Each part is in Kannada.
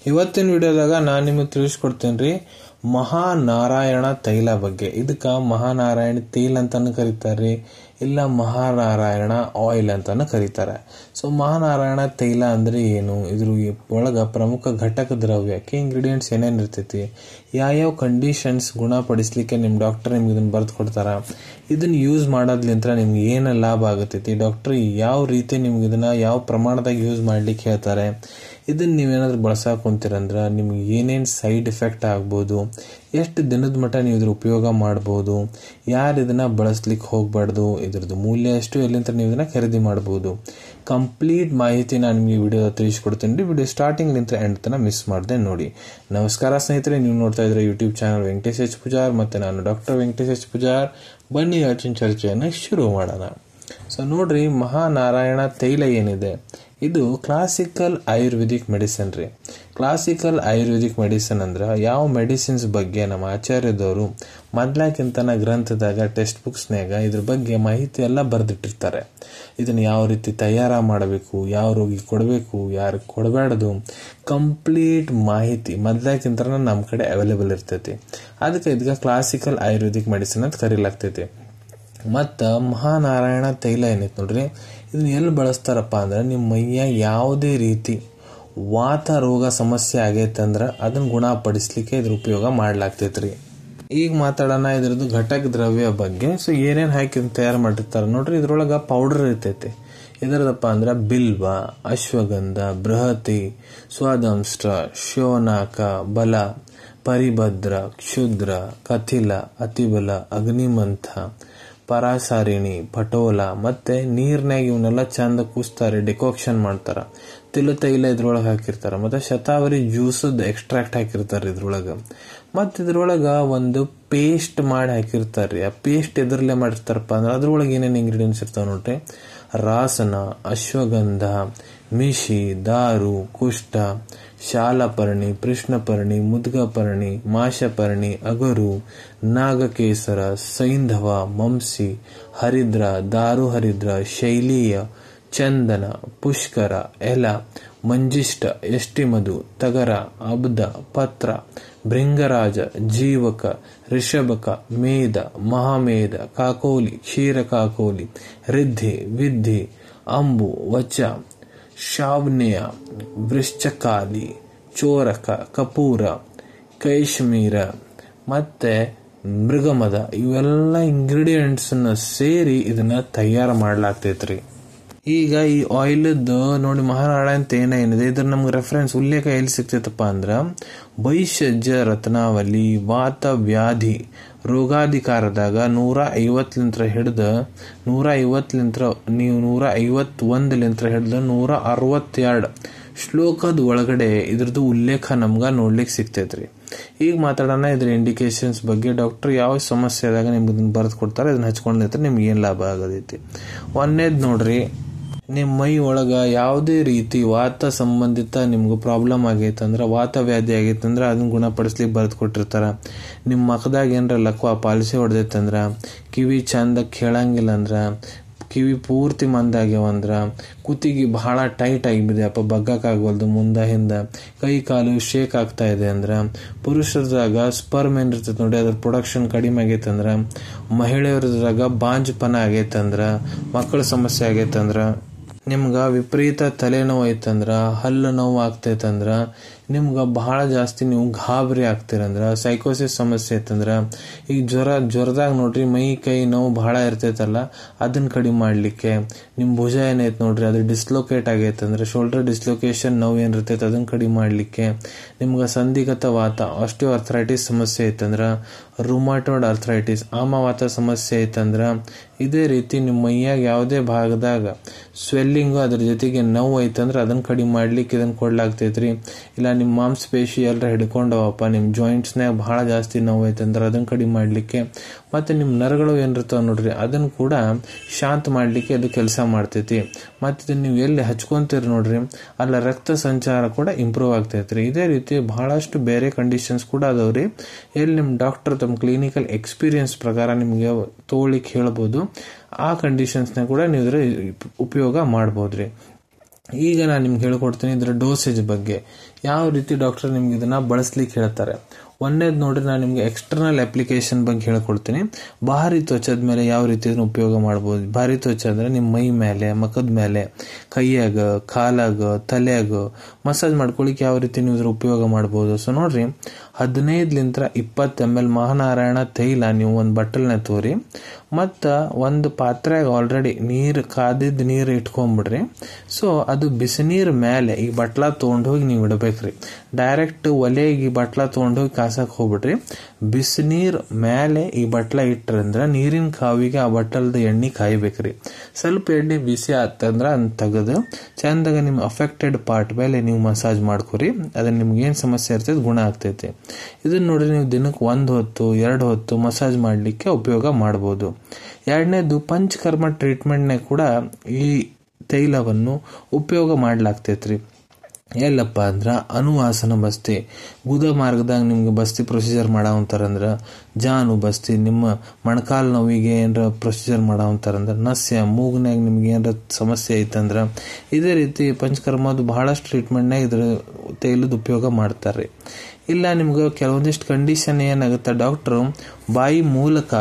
ಇವತ್ತಿನ ವಿಡಿಯೋದಾಗ ನಾನು ನಿಮಗೆ ತಿಳಿಸ್ಕೊಡ್ತೇನೆ ರೀ ಮಹಾನಾರಾಯಣ ತೈಲ ಬಗ್ಗೆ. ಇದಕ್ಕೆ ಮಹಾನಾರಾಯಣ ತೈಲ ಅಂತಾನು ಕರೀತಾರೆ, ಇಲ್ಲ ಮಹಾನಾರಾಯಣ ಆಯಿಲ್ ಅಂತಾನು ಕರೀತಾರೆ. ಸೊ ಮಹಾನಾರಾಯಣ ತೈಲ ಅಂದ್ರೆ ಏನು, ಇದ್ರ ಒಳಗ ಪ್ರಮುಖ ಘಟಕ ದ್ರವ್ಯ ಇಂಗ್ರೀಡಿಯೆಂಟ್ಸ್ ಏನೇನು ಇರ್ತೈತಿ, ಯಾವ್ಯಾವ ಕಂಡೀಷನ್ಸ್ ಗುಣಪಡಿಸ್ಲಿಕ್ಕೆ ನಿಮ್ಮ ಡಾಕ್ಟರ್ ನಿಮ್ಗೆ ಇದನ್ನ ಬರ್ದು ಕೊಡ್ತಾರ, ಇದನ್ನ ಯೂಸ್ ಮಾಡೋದ್ಲಿಂತ ನಿಮ್ಗೆ ಏನು ಲಾಭ ಆಗತೈತಿ, ಡಾಕ್ಟರ್ ಯಾವ ರೀತಿ ನಿಮ್ಗೆ ಇದನ್ನ ಯಾವ ಪ್ರಮಾಣದಾಗ ಯೂಸ್ ಮಾಡ್ಲಿಕ್ಕೆ ಹೇಳ್ತಾರೆ, ಇದನ್ನ ನೀವೇನಾದ್ರೂ ಬಳಸಾಕ ಕುಂತೀರಂದ್ರ ನಿಮ್ಗೆ ಏನೇನು ಸೈಡ್ ಎಫೆಕ್ಟ್ ಆಗ್ಬೋದು, ಎಷ್ಟು ದಿನದ ಮಟ್ಟ ನೀವು ಇದ್ರ ಉಪಯೋಗ ಮಾಡ್ಬೋದು, ಯಾರು ಇದನ್ನ ಬಳಸ್ಲಿಕ್ಕೆ ಹೋಗ್ಬಾರ್ದು, ಇದ್ರದ್ದು ಮೂಲ್ಯ ಎಷ್ಟು, ಎಲ್ಲಿಂದ ನೀವು ಇದನ್ನ ಖರೀದಿ ಮಾಡ್ಬೋದು, ಕಂಪ್ಲೀಟ್ ಮಾಹಿತಿ ನಾನು ನಿಮಗೆ ವಿಡಿಯೋ ತಿಳಿಸ್ಕೊಡ್ತೀನಿ ರೀ. ವಿಡಿಯೋ ಸ್ಟಾರ್ಟಿಂಗ್ ನಿಂತ ಎಂಡ್ ತನ ಮಿಸ್ ಮಾಡ್ದೆ ನೋಡಿ. ನಮಸ್ಕಾರ ಸ್ನೇಹಿತರೆ, ನೀವು ನೋಡ್ತಾ ಇದ್ರೆ YouTube channel Venkatesh H Pujar, ಮತ್ತೆ ನಾನು ಡಾಕ್ಟರ್ ವೆಂಕಟೇಶ್ ಎಚ್ ಪೂಜಾರ್. ಬನ್ನಿ ಇವತ್ತಿನ ಚರ್ಚೆಯನ್ನು ಶುರು ಮಾಡೋಣ. ಸೊ ನೋಡ್ರಿ, ಮಹಾನಾರಾಯಣ ತೈಲ ಏನಿದೆ ಇದು ಕ್ಲಾಸಿಕಲ್ ಆಯುರ್ವೇದಿಕ್ ಮೆಡಿಸಿನ್ ರೀ. ಕ್ಲಾಸಿಕಲ್ ಆಯುರ್ವೇದಿಕ್ ಮೆಡಿಸಿನ್ ಅಂದ್ರೆ ಯಾವ ಮೆಡಿಸಿನ್ಸ್ ಬಗ್ಗೆ ನಮ್ಮ ಆಚಾರ್ಯದವರು ಮೊದ್ಲಾಕಿಂತನ ಗ್ರಂಥದಾಗ ಟೆಕ್ಸ್ಟ್ ಬುಕ್ಸ್ನಾಗ ಇದ್ರ ಬಗ್ಗೆ ಮಾಹಿತಿ ಎಲ್ಲ ಬರೆದಿಟ್ಟಿರ್ತಾರೆ. ಇದನ್ನ ಯಾವ ರೀತಿ ತಯಾರ ಮಾಡಬೇಕು, ಯಾವ ರೋಗಿ ಕೊಡಬೇಕು, ಯಾರು ಕೊಡಬಾರ್ದು, ಕಂಪ್ಲೀಟ್ ಮಾಹಿತಿ ಮೊದ್ಲಾಕಿಂತ ನಮ್ಮ ಕಡೆ ಅವೈಲೇಬಲ್ ಇರ್ತೈತಿ. ಅದಕ್ಕೆ ಇದಕ್ಕೆ ಕ್ಲಾಸಿಕಲ್ ಆಯುರ್ವೇದಿಕ್ ಮೆಡಿಸಿನ್ ಅಂತ ಕರೀಲಾಗ್ತೈತಿ. ಮತ್ತು ಮಹಾನಾರಾಯಣ ತೈಲ ಏನೈತೆ ನೋಡ್ರಿ, ಇದನ್ನ ಎಲ್ಲಿ ಬಳಸ್ತಾರಪ್ಪ ಅಂದ್ರೆ ನಿಮ್ಮ ಮೈಯ ಯಾವುದೇ ರೀತಿ ವಾತ ರೋಗ ಸಮಸ್ಯೆ ಆಗೈತೆ ಅಂದ್ರೆ ಅದನ್ನ ಗುಣಪಡಿಸ್ಲಿಕ್ಕೆ ಇದ್ರ ಉಪಯೋಗ ಮಾಡ್ಲಾಗ್ತೈತ್ರಿ. ಈಗ ಮಾತಾಡೋಣ ಇದ್ರದ್ದು ಘಟಕ ದ್ರವ್ಯ ಬಗ್ಗೆ. ಸೊ ಏನೇನು ಹಾಕಿ ತಯಾರು ಮಾಡಿರ್ತಾರೆ ನೋಡ್ರಿ, ಇದ್ರೊಳಗೆ ಪೌಡರ್ ಇರ್ತೈತಿ. ಇದರದಪ್ಪ ಅಂದ್ರೆ ಬಿಲ್ವ, ಅಶ್ವಗಂಧ, ಬೃಹತಿ, ಸ್ವಾದಂಷ್ಟ್ರ, ಶೋನಾಕ, ಬಲ, ಪರಿಭದ್ರ, ಕ್ಷುದ್ರ, ಕಥಿಲ, ಅತಿಬಲ, ಅಗ್ನಿಮಂಥ, ಪರಾಸಾರಿಣಿ, ಪಟೋಲ, ಮತ್ತೆ ನೀರ್ನಾಗ ಇವನ್ನೆಲ್ಲ ಚಂದ ಕೂಸ್ತಾರೆ, ಡಿಕಾಕ್ಷನ್ ಮಾಡ್ತಾರ. ತಿಲತೈಲ ಇದ್ರೊಳಗೆ ಹಾಕಿರ್ತಾರ, ಮತ್ತೆ ಶತಾವರಿ ಜ್ಯೂಸದ್ ಎಕ್ಸ್ಟ್ರಾಕ್ಟ್ ಹಾಕಿರ್ತಾರೆ ಇದ್ರೊಳಗ. ಮತ್ತೆ ಇದ್ರೊಳಗ ಒಂದು ಪೇಸ್ಟ್ ಮಾಡಿ ಹಾಕಿರ್ತಾರ್ರಿ. ಆ ಪೇಸ್ಟ್ ಎದ್ರಲ್ಲೇ ಮಾಡಿರ್ತಾರಪ್ಪ ಅಂದ್ರೆ ಅದ್ರೊಳಗೆ ಏನೇನು ಇಂಗ್ರೀಡಿಯೆಂಟ್ಸ್ ಇರ್ತಾವ ನೋಡ್ರಿ, ರಾಸನ, ಅಶ್ವಗಂಧ, ಮಿಶಿ, ದಾರು, ಕುಷ್ಠ, ಶಾಲಪರ್ಣಿ, ಕೃಷ್ಣಪರ್ಣಿ, ಮುದ್ಗಪರ್ಣಿ, ಮಾಶಪರ್ಣಿ, ಅಗರು, ನಾಗಕೇಸರ, ಸೈಂಧವ, ಮಂಸಿ, ಹರಿದ್ರ, ದಾರು ಹರಿದ್ರ, ಶೈಲೀಯ, ಚಂದನ, ಪುಷ್ಕರ, ಎಲ, ಮಂಜಿಷ್ಟ, ಎಷ್ಟಿಮಧು, ತಗರ, ಅಬ್ದ, ಪತ್ರ, ಭೃಂಗರಾಜ, ಜೀವಕ, ಋಷಭಕ, ಮೇದ, ಮಹಾಮೇದ, ಕಾಕೋಲಿ, ಕ್ಷೀರ ಕಾಕೋಲಿ, ರಿದ್ಧಿ, ವಿದ್ಧಿ, ಅಂಬು, ವಚ, ಶಾವ್ನೇಯ, ವೃಶ್ಚಕಾಲಿ, ಚೋರಕ, ಕಪೂರ, ಕೈಶ್ಮೀರ ಮತ್ತೆ ಮೃಗಮದ, ಇವೆಲ್ಲ ಇಂಗ್ರೀಡಿಯೆಂಟ್ಸ್ ಸೇರಿ ಇದನ್ನ ತಯಾರು ಮಾಡ್ಲಾಗ್ತೈತ್ರಿ. ಈಗ ಈ ಆಯಿಲ್ದು ನೋಡಿ, ಮಹಾನಾರಾಯಣ ತೈಲ ಏನಿದೆ ಇದ್ರ ನಮ್ಗೆ ರೆಫರೆನ್ಸ್ ಉಲ್ಲೇಖ ಎಲ್ಲಿ ಸಿಗ್ತೈತಪ್ಪ ಅಂದ್ರ ಭೈಷಜ್ಯ ರತ್ನಾವಲಿ ವಾತ ವ್ಯಾಧಿ ರೋಗಾಧಿಕಾರದಾಗ 150 ಹಿಡಿದ 151 ಹಿಡಿದ 162 ಶ್ಲೋಕದ ಒಳಗಡೆ ಇದ್ರದ್ದು ಉಲ್ಲೇಖ ನಮ್ಗ ನೋಡ್ಲಿಕ್ಕೆ ಸಿಗ್ತೈತ್ರಿ. ಈಗ ಮಾತಾಡೋಣ ಇದ್ರ ಇಂಡಿಕೇಶನ್ಸ್ ಬಗ್ಗೆ. ಡಾಕ್ಟರ್ ಯಾವ ಸಮಸ್ಯೆ ಆದಾಗ ನಿಮ್ಗೆ ಇದನ್ನ ಬರೆದು ಕೊಡ್ತಾರೆ, ಇದನ್ನ ಹಚ್ಕೊಂಡಿದ್ರೆ ನಿಮ್ಗೆ ಏನ್ ಲಾಭ ಆಗೋದೈತಿ. ಒಂದೇದ್ ನೋಡ್ರಿ, ನಿಮ್ಮ ಮೈ ಒಳಗ ಯಾವುದೇ ರೀತಿ ವಾತ ಸಂಬಂಧಿತ ನಿಮ್ಗೆ ಪ್ರಾಬ್ಲಮ್ ಆಗೈತಂದ್ರ, ವಾತ ವ್ಯಾಧಿ ಆಗೈತಂದ್ರ ಅದನ್ನ ಗುಣಪಡಿಸ್ಲಿಕ್ಕೆ ಬರೆದು ಕೊಟ್ಟಿರ್ತಾರ. ನಿಮ್ಮ ಮಖದಾಗ ಏನ್ರ ಲಕ್ವ ಪಾಲಿಸಿ ಹೊಡೆದೈತಂದ್ರ, ಕಿವಿ ಚಂದ ಕೇಳಂಗಿಲ್ಲ ಅಂದ್ರ, ಕಿವಿ ಪೂರ್ತಿ ಮಂದಾಗ್ಯಾವಂದ್ರ, ಕುತ್ತಿಗೆ ಬಹಳ ಟೈಟ್ ಆಗಿಬಿದೆಯಪ್ಪ, ಬಗ್ಗಕ್ಕಾಗವಲ್ದು, ಮುಂದ ಹಿಂದ, ಕೈ ಕಾಲು ಶೇಕ್ ಆಗ್ತಾ ಇದೆ ಅಂದ್ರ, ಪುರುಷರದಾಗ ಸ್ಪರ್ಮ್ ಏನಿರ್ತೈತೆ ನೋಡಿ ಅದ್ರ ಪ್ರೊಡಕ್ಷನ್ ಕಡಿಮೆ ಆಗೈತಂದ್ರ, ಮಹಿಳೆಯರದಾಗ ಬಾಂಜಪನ ಆಗೈತಂದ್ರ, ಮಕ್ಕಳ ಸಮಸ್ಯೆ ಆಗೈತಂದ್ರ, ನಿಮ್ಗ ವಿಪರೀತ ತಲೆನೋವು ಐತಂದ್ರ, ಹಲ್ಲು ನೋವು ಆಗ್ತೈತಂದ್ರ, ನಿಮ್ಗ ಬಹಳ ಜಾಸ್ತಿ ನೀವು ಗಾಬರಿ ಆಗ್ತೀರಂದ್ರ, ಸೈಕೋಸಿಸ್ ಸಮಸ್ಯೆ ಐತಂದ್ರ, ಈಗ ಜ್ವರದಾಗ ನೋಡ್ರಿ ಮೈ ಕೈ ನೋವು ಬಹಳ ಇರ್ತೈತಲ್ಲ ಅದನ್ನ ಕಡಿಮೆ ಮಾಡ್ಲಿಕ್ಕೆ, ನಿಮ್ ಭುಜ ಏನೈತೆ ನೋಡ್ರಿ ಅದು ಡಿಸ್ಲೊಕೇಟ್ ಆಗೈತಂದ್ರ, ಶೋಲ್ಡರ್ ಡಿಸ್ಲೊಕೇಶನ್ ನೋವು ಏನಿರ್ತೈತೆ ಅದನ್ನ ಕಡಿಮೆ ಮಾಡ್ಲಿಕ್ಕೆ, ನಿಮ್ಗ ಸಂಧಿಗತ ವಾತ ಆಸ್ಟಿಯೋ ಅರ್ಥರೈಟಿಸ್ ಸಮಸ್ಯೆ ಐತಂದ್ರ, ರುಮಾಟೋಯ್ಡ್ ಅರ್ಥರೈಟಿಸ್ ಆಮವಾತ ಸಮಸ್ಯೆ ಐತಂದ್ರ, ಇದೇ ರೀತಿ ನಿಮ್ಮ ಮೈಯಾಗ ಯಾವುದೇ ಭಾಗದಾಗ ಸ್ವೆಲ್ಲಿಂಗು ಅದ್ರ ಜೊತೆಗೆ ನೋವು ಐತಂದ್ರ ಅದನ್ನ ಕಡಿಮೆ ಮಾಡ್ಲಿಕ್ಕೆ ಇದನ್ನ ಕೊಡ್ಲಾಗ್ತೈತ್ರಿ. ಇಲ್ಲ ನಿಮ್ಮ ಮಾಂಸಪೇಶಿ ಎಲ್ಲರ ಹಿಡ್ಕೊಂಡವಪ್ಪ, ನಿಮ್ಮ ಜಾಯಿಂಟ್ಸ್ನಾಗ ಬಹಳ ಜಾಸ್ತಿ ನೋವು ಐತಂದ್ರ ಅದನ್ನ ಕಡಿಮೆ ಮಾಡ್ಲಿಕ್ಕೆ, ಮತ್ತೆ ನಿಮ್ಮ ನರಗಳು ಏನಿರ್ತಾವ ನೋಡ್ರಿ ಅದನ್ನ ಕೂಡ ಶಾಂತ ಮಾಡ್ಲಿಕ್ಕೆ ಅದು ಕೆಲಸ ಮಾಡ್ತೈತಿ. ಮತ್ತೆ ಇದನ್ನ ನೀವು ಎಲ್ಲಿ ಹಚ್ಕೊಂತೀರಿ ನೋಡ್ರಿ ಅಲ್ಲ ರಕ್ತ ಸಂಚಾರ ಕೂಡ ಇಂಪ್ರೂವ್ ಆಗ್ತೈತ್ರಿ. ಇದೇ ರೀತಿ ಬಹಳಷ್ಟು ಬೇರೆ ಕಂಡೀಷನ್ಸ್ ಕೂಡ ಅದಾವ್ರಿ, ಎಲ್ಲಿ ನಿಮ್ಮ ಡಾಕ್ಟರ್ ತಮ್ಮ ಕ್ಲಿನಿಕಲ್ ಎಕ್ಸ್ಪೀರಿಯನ್ಸ್ ಪ್ರಕಾರ ನಿಮ್ಗೆ ತೋಳಿಕ್ ಹೇಳ್ಬೋದು. ಆ ಕಂಡೀಷನ್ಸ್ನ ಕೂಡ ನೀವು ಉಪಯೋಗ ಮಾಡ್ಬೋದ್ರಿ. ಈಗ ನಾನು ನಿಮ್ಗೆ ಹೇಳ್ಕೊಡ್ತೀನಿ ಇದರ ಡೋಸೇಜ್ ಬಗ್ಗೆ. ಯಾವ ರೀತಿ ಡಾಕ್ಟರ್ ನಿಮ್ಗೆ ಇದನ್ನ ಬಳಸ್ಲಿಕ್ಕೆ ಹೇಳ್ತಾರೆ. ಒಂದೇದು ನೋಡ್ರಿ, ನಾನು ನಿಮ್ಗೆ ಎಕ್ಸ್ಟರ್ನಲ್ ಅಪ್ಲಿಕೇಶನ್ ಬಗ್ಗೆ ಹೇಳ್ಕೊಡ್ತೀನಿ. ಭಾರಿ ತ್ವಚದ ಮೇಲೆ ಯಾವ ರೀತಿ ಇದನ್ನ ಉಪಯೋಗ ಮಾಡ್ಬೋದು. ಭಾರಿ ತ್ವಚ ಅಂದ್ರೆ ನಿಮ್ಮ ಮೈ ಮೇಲೆ, ಮಖದ ಮೇಲೆ, ಕೈಯಾಗ, ಕಾಲಾಗ, ತಲೆಯಾಗ ಮಸಾಜ್ ಮಾಡ್ಕೊಳಿಕ್ಕೆ ಯಾವ ರೀತಿ ನೀವು ಇದ್ರ ಉಪಯೋಗ ಮಾಡ್ಬೋದು. ಸೊ ನೋಡ್ರಿ, 15-20 ml ಮಹಾನಾರಾಯಣ ತೈಲ ನೀವು ಒಂದು ಬಟ್ಟಲ್ನ ತೋರಿ, ಮತ್ತು ಒಂದು ಪಾತ್ರೆಗೆ ಆಲ್ರೆಡಿ ಕಾದಿದ್ದ ನೀರು ಇಟ್ಕೊಂಡ್ಬಿಡ್ರಿ. ಸೊ ಅದು ಬಿಸಿ ನೀರು ಮೇಲೆ ಈ ಬಟ್ಲ ತೊಗೊಂಡೋಗಿ ನೀವು ಇಡಬೇಕ್ರಿ. ಡೈರೆಕ್ಟ್ ಒಲೆಗೆ ಈ ಬಟ್ಲ ತೊಗೊಂಡೋಗಿ ಕಾಸಕ್ಕೆ ಹೋಗ್ಬಿಡ್ರಿ. ಬಿಸಿ ನೀರು ಮೇಲೆ ಈ ಬಟ್ಲ ಇಟ್ಟರಂದ್ರೆ ನೀರಿನ ಕಾವಿಗೆ ಆ ಬಟ್ಟಲ್ದ ಎಣ್ಣೆ ಕಾಯ್ಬೇಕ್ರಿ. ಸ್ವಲ್ಪ ಎಣ್ಣೆ ಬಿಸಿ ಆತಂದ್ರೆ ಅದನ್ನ ತೆಗೆದು ಚಂದಾಗ ನಿಮ್ಮ ಅಫೆಕ್ಟೆಡ್ ಪಾರ್ಟ್ ಮೇಲೆ ನೀವು ಮಸಾಜ್ ಮಾಡ್ಕೊರಿ. ಅದನ್ನ ನಿಮ್ಗೆ ಏನು ಸಮಸ್ಯೆ ಇರ್ತೈತೆ ಗುಣ ಆಗ್ತೈತಿ. ಇದನ್ನ ನೋಡ್ರಿ, ನೀವು ದಿನಕ್ಕೆ 1 ಹೊತ್ತು 2 ಹೊತ್ತು ಮಸಾಜ್ ಮಾಡಲಿಕ್ಕೆ ಉಪಯೋಗ ಮಾಡ್ಬೋದು. ಎರಡನೇದು, ಪಂಚಕರ್ಮ ಟ್ರೀಟ್ಮೆಂಟ್ನಾಗ ಕೂಡ ಈ ತೈಲವನ್ನು ಉಪಯೋಗ ಮಾಡ್ಲಾಗ್ತೈತ್ರಿ. ಎಲ್ಲಪ್ಪ ಅಂದ್ರೆ ಅನುವಾಸನ ಬಸ್ತಿ, ಗುದ ಮಾರ್ಗದಾಗ ನಿಮ್ಗೆ ಬಸ್ತಿ ಪ್ರೊಸೀಜರ್ ಮಾಡಾವಂತಾರಂದ್ರೆ, ಜಾನು ಬಸ್ತಿ, ನಿಮ್ಮ ಮೊಣಕಾಲು ನೋವಿಗೆ ಏನಾರ ಪ್ರೊಸೀಜರ್ ಮಾಡಾವಂತಾರಂದ್ರೆ, ನಸ್ಯ ಮೂಗ್ನಾಗ ನಿಮ್ಗೆ ಏನಾರ ಸಮಸ್ಯೆ ಐತಂದ್ರೆ, ಇದೇ ರೀತಿ ಪಂಚಕರ್ಮದ ಬಹಳಷ್ಟು ಟ್ರೀಟ್ಮೆಂಟ್ನಾಗ ಇದ್ರ ತೈಲದ ಉಪಯೋಗ ಮಾಡ್ತಾರೆ. ಇಲ್ಲ ನಿಮ್ಗೆ ಕೆಲವೊಂದಿಷ್ಟು ಕಂಡೀಷನ್ ಏನಾಗುತ್ತೆ, ಡಾಕ್ಟ್ರು ಬಾಯಿ ಮೂಲಕ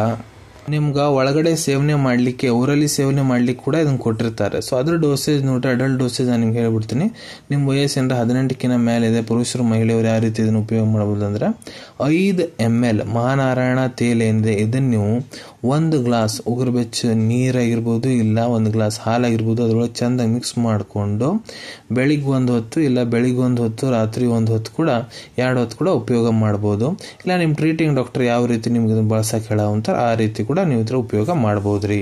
ನಿಮ್ಗೆ ಒಳಗಡೆ ಸೇವನೆ ಮಾಡಲಿಕ್ಕೆ, ಊರಲ್ಲಿ ಸೇವನೆ ಮಾಡ್ಲಿಕ್ಕೆ ಕೂಡ ಇದನ್ನು ಕೊಟ್ಟಿರ್ತಾರೆ. ಸೊ ಅದ್ರ ಡೋಸೇಜ್ ನೋಡ್ರಿ, ಅಡಲ್ಟ್ ಡೋಸೇಜ್ ನಾನು ನಿಮ್ಗೆ ಹೇಳ್ಬಿಡ್ತೀನಿ. ನಿಮ್ಮ ವಯಸ್ಸಿನ 18ಕ್ಕಿಂತ ಮೇಲೆ ಇದೆ, ಪುರುಷರು ಮಹಿಳೆಯರು ಯಾವ ರೀತಿ ಇದನ್ನು ಉಪಯೋಗ ಮಾಡ್ಬೋದು ಅಂದ್ರೆ, 5 ml ಮಹಾನಾರಾಯಣ ತೈಲ ಏನಿದೆ ಇದನ್ನು ನೀವು 1 ಗ್ಲಾಸ್ ಉಗುರು ಬೆಚ್ಚ ನೀರಾಗಿರ್ಬೋದು, ಇಲ್ಲ 1 ಗ್ಲಾಸ್ ಹಾಲಾಗಿರ್ಬೋದು, ಅದ್ರೊಳಗೆ ಚಂದಾಗಿ ಮಿಕ್ಸ್ ಮಾಡಿಕೊಂಡು ಬೆಳಿಗ್ಗೆ 1 ಹೊತ್ತು, ಇಲ್ಲ ಬೆಳಿಗ್ಗೆ 1 ಹೊತ್ತು, ರಾತ್ರಿ 1 ಹೊತ್ತು ಕೂಡ, 2 ಹೊತ್ತು ಕೂಡ ಉಪಯೋಗ ಮಾಡ್ಬೋದು. ಇಲ್ಲ ನಿಮ್ಮ ಟ್ರೀಟಿಂಗ್ ಡಾಕ್ಟರ್ ಯಾವ ರೀತಿ ನಿಮ್ಗೆ ಇದನ್ನು ಬಳಸಕ್ಕೆ ಹೇಳಾವಂತಾರೆ ಆ ರೀತಿ ಕೂಡ ನೀವು ಇದ್ರ ಉಪಯೋಗ ಮಾಡ್ಬೋದ್ರಿ.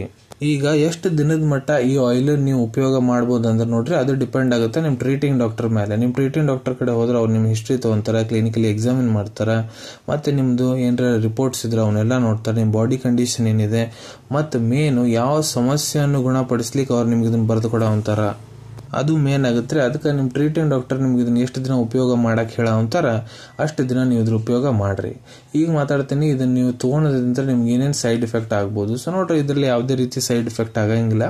ಈಗ ಎಷ್ಟು ದಿನದ ಮಟ್ಟ ಈ ಆಯಿಲ್ ನೀವು ಉಪಯೋಗ ಮಾಡ್ಬೋದು ಅಂದ್ರೆ ನೋಡ್ರಿ, ಅದು ಡಿಪೆಂಡ್ ಆಗುತ್ತೆ ನಿಮ್ಮ ಟ್ರೀಟಿಂಗ್ ಡಾಕ್ಟರ್ ಮೇಲೆ. ನಿಮ್ಮ ಟ್ರೀಟಿಂಗ್ ಡಾಕ್ಟರ್ ಕಡೆ ಹೋದ್ರೆ ಅವ್ರು ನಿಮ್ಮ ಹಿಸ್ಟ್ರಿ ತೊಗೊಂತಾರೆ, ಕ್ಲಿನಿಕಲಿ ಎಕ್ಸಾಮಿನ್ ಮಾಡ್ತಾರೆ, ಮತ್ತು ನಿಮ್ಮದು ಏನಾರ ರಿಪೋರ್ಟ್ಸ್ ಇದ್ರೆ ಅವನ್ನೆಲ್ಲ ನೋಡ್ತಾರೆ, ನಿಮ್ಮ ಬಾಡಿ ಕಂಡೀಷನ್ ಏನಿದೆ, ಮತ್ತು ಮೇನು ಯಾವ ಸಮಸ್ಯೆಯನ್ನು ಗುಣಪಡಿಸ್ಲಿಕ್ಕೆ ಅವ್ರು ನಿಮ್ಗೆ ಇದನ್ನು ಬರೆದು ಕೊಡೋ ಅಂತಾರ, ಅದು ಮೇನ್ ಆಗುತ್ತೆ. ಅದಕ್ಕೆ ನಿಮ್ಮ ಟ್ರೀಟಿಂಗ್ ಡಾಕ್ಟರ್ ನಿಮ್ಗೆ ಇದನ್ನ ಎಷ್ಟು ದಿನ ಉಪಯೋಗ ಮಾಡಕ್ಕೆ ಹೇಳೋ ಅಂತಾರ ಅಷ್ಟು ದಿನ ನೀವು ಇದ್ರ ಉಪಯೋಗ ಮಾಡ್ರಿ. ಈಗ ಮಾತಾಡ್ತೀನಿ, ಇದನ್ನ ನೀವು ತೊಗೊಳೋದ್ರಿಂದ ನಿಮ್ಗೆ ಏನೇನು ಸೈಡ್ ಎಫೆಕ್ಟ್ ಆಗ್ಬೋದು. ಸೊ ನೋಡ್ರಿ, ಇದರಲ್ಲಿ ಯಾವುದೇ ರೀತಿ ಸೈಡ್ ಎಫೆಕ್ಟ್ ಆಗಂಗಿಲ್ಲ.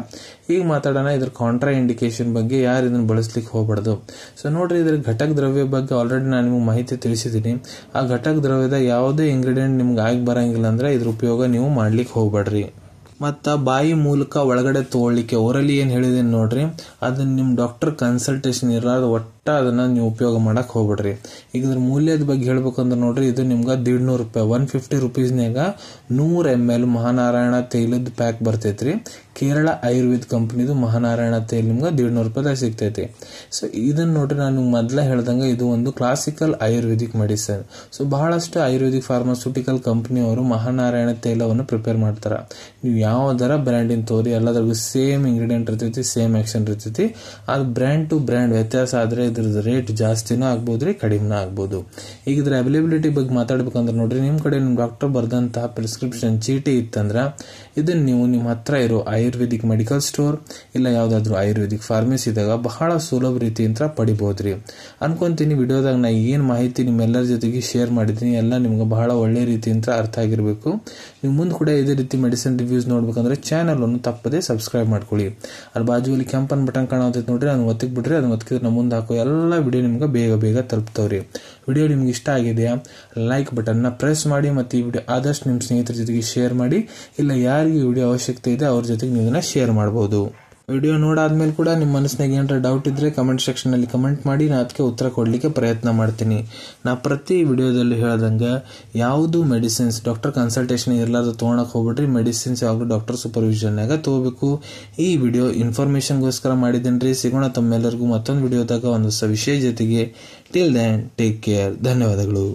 ಈಗ ಮಾತಾಡೋಣ ಇದ್ರ ಕಾಂಟ್ರಾ ಇಂಡಿಕೇಶನ್ ಬಗ್ಗೆ, ಯಾರು ಇದನ್ನ ಬಳಸ್ಲಿಕ್ಕೆ ಹೋಗ್ಬಾರ್ದು. ಸೊ ನೋಡ್ರಿ, ಇದ್ರ ಘಟಕ ದ್ರವ್ಯ ಬಗ್ಗೆ ಆಲ್ರೆಡಿ ನಾನು ನಿಮ್ಗೆ ಮಾಹಿತಿ ತಿಳಿಸಿದ್ದೀನಿ. ಆ ಘಟಕ ದ್ರವ್ಯದ ಯಾವುದೇ ಇಂಗ್ರೀಡಿಯೆಂಟ್ ನಿಮ್ಗೆ ಆಗಿ ಬರಂಗಿಲ್ಲ ಅಂದ್ರೆ ಇದ್ರ ಉಪಯೋಗ ನೀವು ಮಾಡ್ಲಿಕ್ಕೆ ಹೋಗ್ಬೇಡ್ರಿ. ಮತ್ತು ಬಾಯಿ ಮೂಲಕ ಒಳಗಡೆ ತೊಗೊಳ್ಳಿಕ್ಕೆ ಓರಲಿ ಏನು ಹೇಳಿದ್ದೀನಿ ನೋಡ್ರಿ, ಅದನ್ನ ನಿಮ್ಮ ಡಾಕ್ಟರ್ ಕನ್ಸಲ್ಟೇಷನ್ ಇರಲಾರ್ದ ಒಟ್ಟು ಅದನ್ನ ನೀವು ಉಪಯೋಗ ಮಾಡಕ್ಕೆ ಹೋಗ್ಬಿಡ್ರಿ. ಈಗ ಇದ್ರ ಮೂಲ್ಯದ ಬಗ್ಗೆ ಹೇಳ್ಬೇಕಂದ್ರೆ ನೋಡ್ರಿ, ಇದು ನಿಮ್ಗೆ 150 ರೂಪಾಯಿ, 150 ರೂಪೀಸ್ನಾಗ 100 ml ಮಹಾನಾರಾಯಣ ತೈಲದ ಪ್ಯಾಕ್ ಬರ್ತೈತ್ರಿ. ಕೇರಳ ಆಯುರ್ವೇದ ಕಂಪನಿದು ಮಹಾನಾರಾಯಣ ತೈಲ ನಿಮ್ಗೆ 150 ರೂಪಾಯಿದಾಗ ಸಿಗ್ತೈತಿ. ಸೊ ಇದನ್ನ ನೋಡ್ರಿ, ನಾನು ಮೊದಲೇ ಹೇಳ್ದಂಗೆ ಇದು ಒಂದು ಕ್ಲಾಸಿಕಲ್ ಆಯುರ್ವೇದಿಕ್ ಮೆಡಿಸಿನ್. ಸೊ ಬಹಳಷ್ಟು ಆಯುರ್ವೇದಿಕ್ ಫಾರ್ಮಾಸ್ಯೂಟಿಕಲ್ ಕಂಪನಿಯವರು ಮಹಾನಾರಾಯಣ ತೈಲವನ್ನು ಪ್ರಿಪೇರ್ ಮಾಡ್ತಾರೆ. ನೀವು ಯಾವ್ದಾರ ಬ್ರ್ಯಾಂಡಿನ ತೋರಿ, ಎಲ್ಲದ್ರಾಗೂ ಸೇಮ್ ಇಂಗ್ರೀಡಿಯೆಂಟ್ ಇರ್ತೈತಿ, ಸೇಮ್ ಆಕ್ಷನ್ ಇರ್ತೈತಿ. ಅದು ಬ್ರ್ಯಾಂಡ್ ಟು ಬ್ರ್ಯಾಂಡ್ ವ್ಯತ್ಯಾಸ ಆದ್ರೆ ಇದ್ರದ್ದು ರೇಟ್ ಜಾಸ್ತಿನೂ ಆಗ್ಬೋದ್ರಿ, ಕಡಿಮೆನೂ ಆಗ್ಬೋದು. ಈಗ ಇದ್ರ ಅವೈಲೇಬಿಲಿಟಿ ಬಗ್ಗೆ ಮಾತಾಡ್ಬೇಕಂದ್ರೆ ನೋಡ್ರಿ, ನಿಮ್ಮ ಕಡೆ ನಿಮ್ಮ ಡಾಕ್ಟರ್ ಬರ್ದಂತಹ ಪ್ರಿಸ್ಕ್ರಿಪ್ಷನ್ ಚೀಟಿ ಇತ್ತಂದ್ರೆ ಇದನ್ನ ನೀವು ನಿಮ್ಮ ಹತ್ರ ಇರೋ ಆಯುರ್ವೇದಿಕ್ ಮೆಡಿಕಲ್ ಸ್ಟೋರ್ ಇಲ್ಲ ಯಾವ್ದಾದ್ರು ಆಯುರ್ವೇದಿಕ್ ಫಾರ್ಮಸಿದಾಗ ಬಹಳ ಸುಲಭ ರೀತಿಯಿಂದ ಪಡಿಬೋದ್ರಿ. ಅನ್ಕೊಂತೀನಿ ವಿಡಿಯೋದಾಗ ನಾ ಏನ್ ಮಾಹಿತಿ ನಿಮ್ಮೆಲ್ಲರ ಜೊತೆಗೆ ಶೇರ್ ಮಾಡಿದ್ದೀನಿ ಎಲ್ಲ ನಿಮ್ಗೆ ಬಹಳ ಒಳ್ಳೆ ರೀತಿಯಿಂದ ಅರ್ಥ ಆಗಿರ್ಬೇಕು. ನೀವು ಮುಂದೆ ಕೂಡ ಇದೇ ರೀತಿ ಮೆಡಿಸಿನ್ ರಿವ್ಯೂಸ್ ನೋಡ್ಬೇಕಂದ್ರೆ ಚಾನಲ್ ಅನ್ನು ತಪ್ಪದೆ ಸಬ್ಸ್ಕ್ರೈಬ್ ಮಾಡ್ಕೊಳ್ಳಿ. ಅಲ್ಲಿ ಬಾಜುವಲ್ಲಿ ಕೆಂಪನ್ ಬಟನ್ ಕಾಣತೈತೆ ನೋಡ್ರಿ, ಅದನ್ನ ಒತ್ತಿಕ್ ಬಿಡ್ರಿ. ಅದನ್ನ ಒತ್ತಿದ್ರೆ ನಮ್ಮ ಮುಂದೆ ಹಾಕೋ ಎಲ್ಲ ವಿಡಿಯೋ ನಿಮ್ಗೆ ಬೇಗ ಬೇಗ ತಲುಪ್ತಾವ್ರಿ. ವಿಡಿಯೋ ನಿಮ್ಗೆ ಇಷ್ಟ ಆಗಿದೆಯಾ, ಲೈಕ್ ಬಟನ್ ನ ಪ್ರೆಸ್ ಮಾಡಿ, ಮತ್ತು ಈ ವಿಡಿಯೋ ಆದಷ್ಟು ನಿಮ್ಮ ಸ್ನೇಹಿತರ ಜೊತೆಗೆ ಶೇರ್ ಮಾಡಿ. ಇಲ್ಲ ಯಾರಿಗೆ ವಿಡಿಯೋ ಅವಶ್ಯಕತೆ ಇದೆ ಅವ್ರ ಜೊತೆಗೆ ನೀವು ಇದನ್ನ ಶೇರ್ ಮಾಡಬಹುದು. ವಿಡಿಯೋ ನೋಡಾದ್ಮೇಲೆ ಕೂಡ ನಿಮ್ಮ ಮನಸ್ಸಿನಾಗ ಏನಾರ ಡೌಟ್ ಇದ್ರೆ ಕಮೆಂಟ್ ಸೆಕ್ಷನ್ ಅಲ್ಲಿ ಕಮೆಂಟ್ ಮಾಡಿ, ನಾ ಅದಕ್ಕೆ ಉತ್ತರ ಕೊಡ್ಲಿಕ್ಕೆ ಪ್ರಯತ್ನ ಮಾಡ್ತೀನಿ. ನಾ ಪ್ರತಿ ವಿಡಿಯೋದಲ್ಲಿ ಹೇಳ್ದಂಗೆ ಯಾವುದು ಮೆಡಿಸಿನ್ಸ್ ಡಾಕ್ಟರ್ ಕನ್ಸಲ್ಟೇಷನ್ ಇರಲಾರ್ದು ತೊಗೊಳಕ್ ಹೋಗ್ಬಿಟ್ರಿ. ಮೆಡಿಸಿನ್ಸ್ ಯಾವಾಗಲೂ ಡಾಕ್ಟರ್ ಸೂಪರ್ವಿಷನ್ನಾಗ ತಗೋಬೇಕು. ಈ ವಿಡಿಯೋ ಇನ್ಫಾರ್ಮೇಶನ್ಗೋಸ್ಕರ ಮಾಡಿದ್ದೇನ್ರಿ. ಸಿಗೋಣ ತಮ್ಮೆಲ್ಲರಿಗೂ ಮತ್ತೊಂದು ವಿಡಿಯೋದಾಗ ಒಂದು ಹೊಸ ವಿಷಯ ಜೊತೆಗೆ. Till then take care. ಧನ್ಯವಾದಗಳು.